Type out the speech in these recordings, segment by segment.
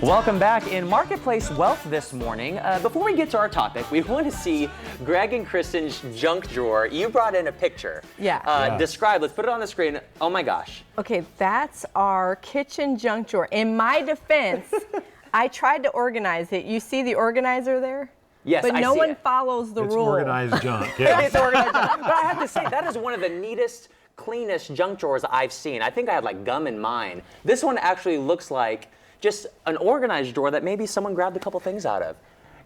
Welcome back in Marketplace Wealth this morning. Before we get to our topic, we want to see Greg and Kristen's junk drawer. You brought in a picture. Yeah. Describe, let's put it on the screen. Oh my gosh. Okay, that's our kitchen junk drawer. In my defense, I tried to organize it. You see the organizer there? Yes, but I no see one it. follows the It's rule. organized junk. Yeah. It's organized junk. But I have to say, that is one of the neatest, cleanest junk drawers I've seen. I think I had like gum in mine. This one actually looks like just an organized drawer that maybe someone grabbed a couple things out of.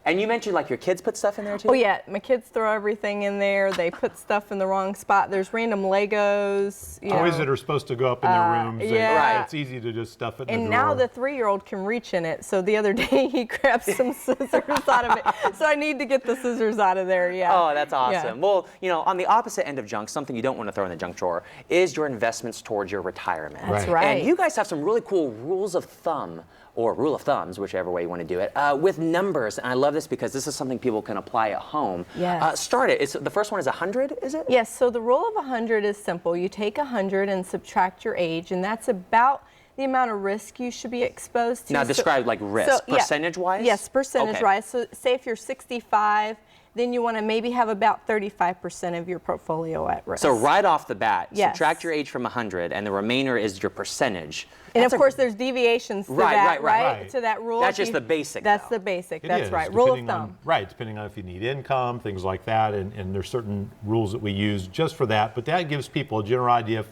And you mentioned like your kids put stuff in there too? Oh yeah, my kids throw everything in there. They put stuff in the wrong spot. There's random Legos. Toys that are supposed to go up in their rooms. yeah. It's easy to just stuff it in And the drawer. now the 3-year-old can reach in it. So the other day he grabbed some scissors out of it. So I need to get the scissors out of there, yeah. Oh, that's awesome. Yeah. Well, you know, on the opposite end of junk, something you don't want to throw in the junk drawer is your investments towards your retirement. That's right. And you guys have some really cool rules of thumb, or rule of thumbs, whichever way you want to do it, with numbers. And I love this because this is something people can apply at home. Yes. Start it. The first one is 100, is it? Yes, so the rule of 100 is simple. You take 100 and subtract your age, and that's about the amount of risk you should be exposed to. Now describe like risk, percentage-wise? Yes, percentage-wise. So say if you're 65, then you want to maybe have about 35% of your portfolio at risk. So right off the bat, Yes. subtract your age from 100, and the remainder is your percentage. And That's of course, there's deviations to that, right. To that rule. That's just the basic, That's though. the basic. It That's is, right. Rule of depending thumb. Right, depending on if you need income, things like that, and there's certain rules that we use just for that. But that gives people a general idea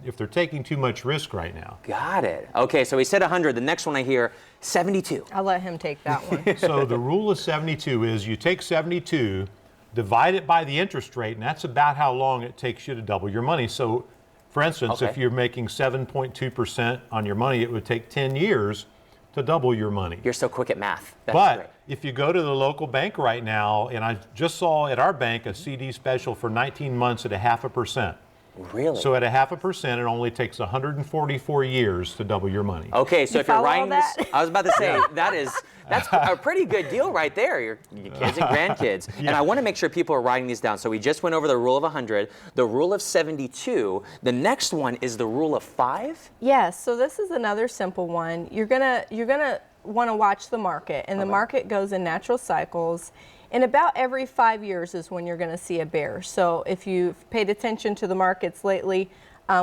if they're taking too much risk right now. Got it. Okay, so we said 100. The next one I hear, 72. I'll let him take that one. So the rule of 72 is you take 72, divide it by the interest rate, and that's about how long it takes you to double your money. So, for instance, Okay. if you're making 7.2% on your money, it would take 10 years to double your money. You're so quick at math. That's But great. if you go to the local bank right now, and I just saw at our bank a CD special for 19 months at 0.5%. Really? So at 0.5%, it only takes 144 years to double your money. Okay, so You if you're follow writing this, that? I was about to say, that's a pretty good deal right there, your kids and grandkids. And I want to make sure people are writing these down. So we just went over the rule of 100, the rule of 72. The next one is the rule of 5. Yes, so this is another simple one. You're gonna want to watch the market, and the market goes in natural cycles. And about every 5 years is when you're going to see a bear. So if you've paid attention to the markets lately,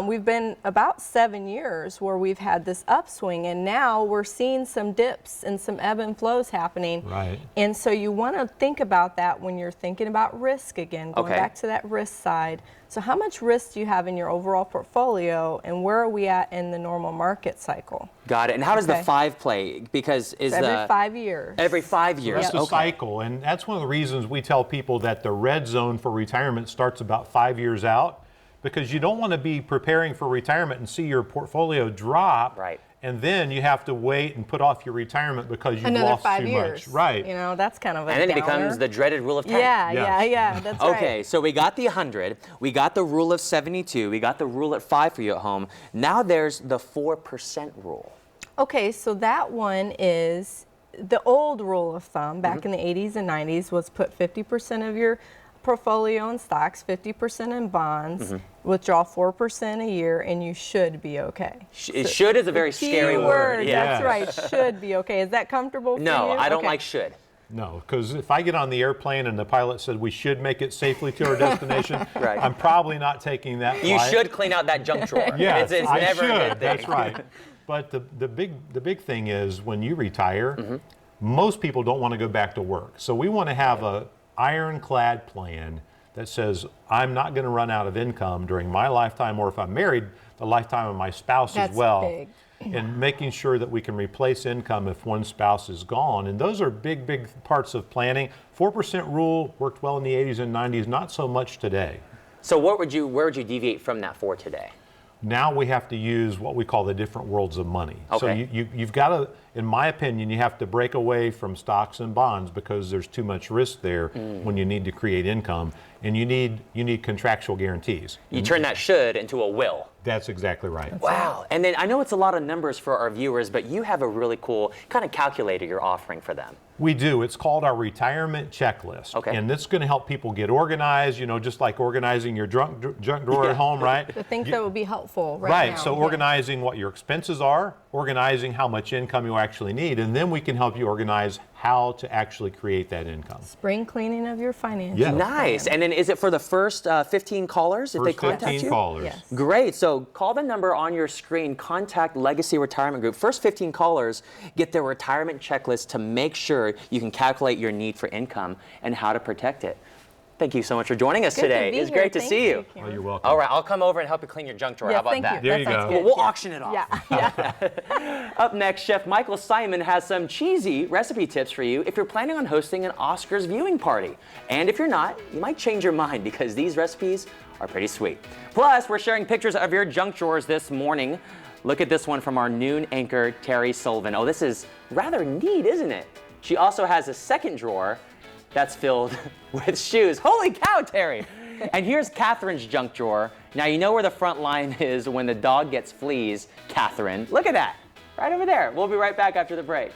we've been about 7 years where we've had this upswing, and now we're seeing some dips and some ebb and flows happening. Right. And so you want to think about that when you're thinking about risk again, going Okay. back to that risk side. So how much risk do you have in your overall portfolio, and where are we at in the normal market cycle? Got it. And how does the Okay. 5 play? Because is Every 5 years. Every 5 years. It's a Okay. cycle, and that's one of the reasons we tell people that the red zone for retirement starts about 5 years out, because you don't want to be preparing for retirement and see your portfolio drop, Right. and then you have to wait and put off your retirement because you've Another lost 5 too years. much. Right. You know, that's kind of a And then it downer. becomes the dreaded rule of 10. Yeah, that's right. Okay, so we got the 100, we got the rule of 72, we got the rule at 5 for you at home. Now there's the 4% rule. Okay, so that one is the old rule of thumb back in the 80s and 90s was put 50% of your portfolio in stocks, 50% in bonds, withdraw 4% a year, and you should be okay. Should is a very Key scary word. Yeah. That's right, should be okay. Is that comfortable for No, you? I don't Okay. like should. No, because if I get on the airplane and the pilot said we should make it safely to our destination, Right. I'm probably not taking that You flight. should clean out that junk drawer. Yes, it's I never should. a good thing. That's right. But the big thing is when you retire, most people don't want to go back to work. So we want to have a ironclad plan that says I'm not going to run out of income during my lifetime, or if I'm married, the lifetime of my spouse That's as well. big. And making sure that we can replace income if one spouse is gone. And those are big parts of planning. 4% rule worked well in the 80s and 90s, not so much today. So where would you deviate from that for today? Now we have to use what we call the different worlds of money. So Okay. you've got to, in my opinion, you have to break away from stocks and bonds because there's too much risk there when you need to create income, and you need contractual guarantees. You turn that should into a will. That's exactly right. Wow. And then I know it's a lot of numbers for our viewers, but you have a really cool kind of calculator you're offering for them. We do. It's called our retirement checklist. Okay. And it's going to help people get organized, just like organizing your junk drawer at home, right? The things that would be helpful right Right. now. So organizing what your expenses are, organizing how much income you actually need, and then we can help you organize how to actually create that income. Spring cleaning of your finances. Yeah. Nice. And then is it for the first 15 callers if they First contact 15 you? callers. Yes. Great. So call the number on your screen, contact Legacy Retirement Group. First 15 callers get their retirement checklist to make sure you can calculate your need for income and how to protect it. Thank you so much for joining us Good to today. be It's here. great to Thank see you. Oh, you're welcome. All right, I'll come over and help you clean your junk drawer. Yeah, How about thank that? you. There you That sounds go. good. We'll Yeah. auction it off. Yeah. Up next, Chef Michael Simon has some cheesy recipe tips for you if you're planning on hosting an Oscars viewing party. And if you're not, you might change your mind because these recipes are pretty sweet. Plus, we're sharing pictures of your junk drawers this morning. Look at this one from our noon anchor, Terry Sullivan. Oh, this is rather neat, isn't it? She also has a second drawer that's filled with shoes. Holy cow, Terry! And here's Catherine's junk drawer. Now you know where the front line is when the dog gets fleas, Catherine. Look at that, right over there. We'll be right back after the break.